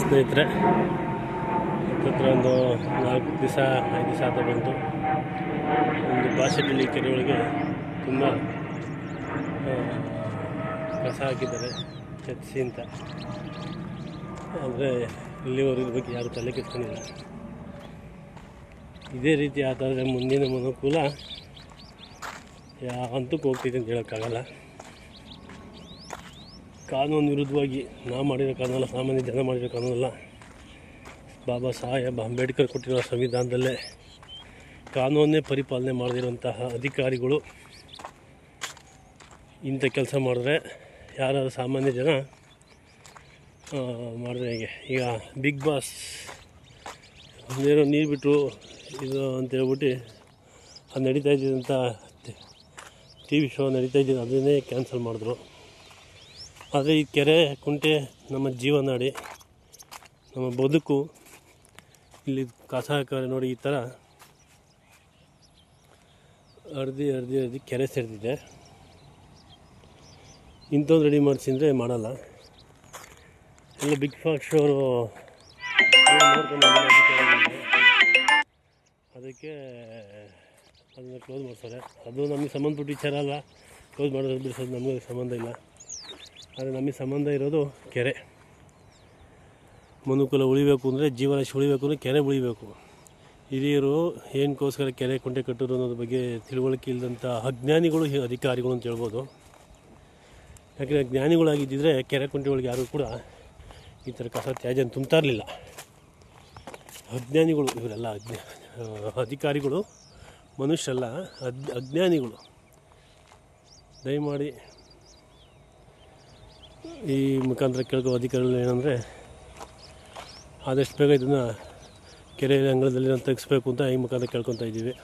ಸ್ನೇಹಿತರೆ. ಹತ್ತಿರ ಒಂದು 4 ದಿವಸ 5 ದಿವಸ ಆತ ಬಂತು. ಒಂದು ಬಾಸೆಟಳ್ಳಿ ಕೆರೆ ಒಳಗೆ ತುಂಬ ಕಸ ಹಾಕಿದ್ದಾರೆ ಚರ್ಚಿ ಅಂತ. ಆದರೆ ಇಲ್ಲಿವರೆಗೆ ಇದ್ರ ಬಗ್ಗೆ ಯಾರು ತಲೆ ಕೆತ್ಕೊಂಡಿಲ್ಲ. ಇದೇ ರೀತಿ ಆತಾದರೆ ಮುಂದಿನ ಅನುಕೂಲ ಯಾವ ಹಂತಕ್ಕೆ ಹೋಗ್ತಿದೆ ಅಂತ ಹೇಳೋಕ್ಕಾಗಲ್ಲ. ಕಾನೂನು ವಿರುದ್ಧವಾಗಿ ನಾವು ಮಾಡಿರೋ ಕಾನೂನಲ್ಲ, ಸಾಮಾನ್ಯ ಜನ ಮಾಡಿರೋ ಕಾನೂನಲ್ಲ. ಬಾಬಾ ಸಾಹೇಬ್ ಅಂಬೇಡ್ಕರ್ ಕೊಟ್ಟಿರೋ ಸಂವಿಧಾನದಲ್ಲೇ ಕಾನೂನೇ ಪರಿಪಾಲನೆ ಮಾಡದಿರುವಂತಹ ಅಧಿಕಾರಿಗಳು ಇಂಥ ಕೆಲಸ ಮಾಡಿದ್ರೆ ಯಾರಾದರೂ ಸಾಮಾನ್ಯ ಜನ ಮಾಡಿದ್ರೆ ಹೇಗೆ? ಈಗ ಬಿಗ್ ಬಾಸ್ ಒಂದೇನೋ ನೀರು ಬಿಟ್ಟರು ಇದು ಅಂತೇಳ್ಬಿಟ್ಟು ಅದು ನಡೀತಾ ಇದ್ದಂಥ TV ಶೋ ನಡೀತಾ ಇದ್ದಿದ್ದು ಅದನ್ನೇ ಕ್ಯಾನ್ಸಲ್ ಮಾಡಿದ್ರು. ಆದರೆ ಈ ಕೆರೆ ಕುಂಟೆ ನಮ್ಮ ಜೀವನಾಡಿ, ನಮ್ಮ ಬದುಕು. ಇಲ್ಲಿ ಕಸ ಹಾಕಿದ್ರೆ ನೋಡಿ, ಈ ಥರ ಅರ್ಧಿ ಕೆರೆ ಸೇರಿದೆ. ಇಂಥದ್ದು ರೆಡಿ ಮಾಡಿಸಿದ್ರೆ ಮಾಡಲ್ಲ. ಎಲ್ಲ ಬಿಗ್ ಬಾಸ್ ಅವರು ನೋಡ್ಕೊಂಡು ಅದಕ್ಕೆ ಅದನ್ನು ಕ್ಲೋಸ್ ಮಾಡ್ತಾರೆ. ಅದು ನಮಗೆ ಸಂಬಂಧಪಟ್ಟ ವಿಚಾರ ಅಲ್ಲ. ಕ್ಲೋಸ್ ಮಾಡೋದು ಬಿಡಿಸೋದು ನಮಗೆ ಸಂಬಂಧ ಇಲ್ಲ. ಆದರೆ ನಮಗೆ ಸಂಬಂಧ ಇರೋದು ಕೆರೆ. ಮನುಕುಲ ಉಳಿಬೇಕು ಅಂದರೆ, ಜೀವರಾಶಿ ಉಳಿಬೇಕು ಅಂದರೆ ಕೆರೆ ಉಳಿಬೇಕು. ಹಿರಿಯರು ಏನಕ್ಕೋಸ್ಕರ ಕೆರೆ ಕುಂಟೆ ಕಟ್ಟೋದು ಅನ್ನೋದ್ರ ಬಗ್ಗೆ ತಿಳುವಳಿಕೆ ಇಲ್ಲದಂಥ ಅಜ್ಞಾನಿಗಳು ಅಧಿಕಾರಿಗಳು ಅಂತ ಹೇಳ್ಬೋದು. ಯಾಕೆಂದರೆ ಜ್ಞಾನಿಗಳಾಗಿದ್ದಿದ್ರೆ ಕೆರೆ ಕುಂಟೆ ಒಳಗೆ ಯಾರೂ ಕೂಡ ಈ ಥರ ಕಸ ತ್ಯಾಜ್ಯ ತುಂಬ್ತಾ ಇರಲಿಲ್ಲ. ಅಜ್ಞಾನಿಗಳು ಇವರೆಲ್ಲ ಅಧಿಕಾರಿಗಳು ಮನುಷ್ಯರಲ್ಲ, ಅಜ್ಞಾನಿಗಳು. ದಯಮಾಡಿ ಈ ಮುಖಾಂತರ ಕೇಳ್ಕೋ ಅಧಿಕಾರಿಗಳು ಏನಂದರೆ, ಆದಷ್ಟು ಬೇಗ ಇದನ್ನು ಕೆರೆ ಅಂಗಳದಲ್ಲಿ ತೆಗೆಸ್ಬೇಕು ಅಂತ ಈ ಮುಖಾಂತರ ಕೇಳ್ಕೊತಾ ಇದ್ದೀವಿ.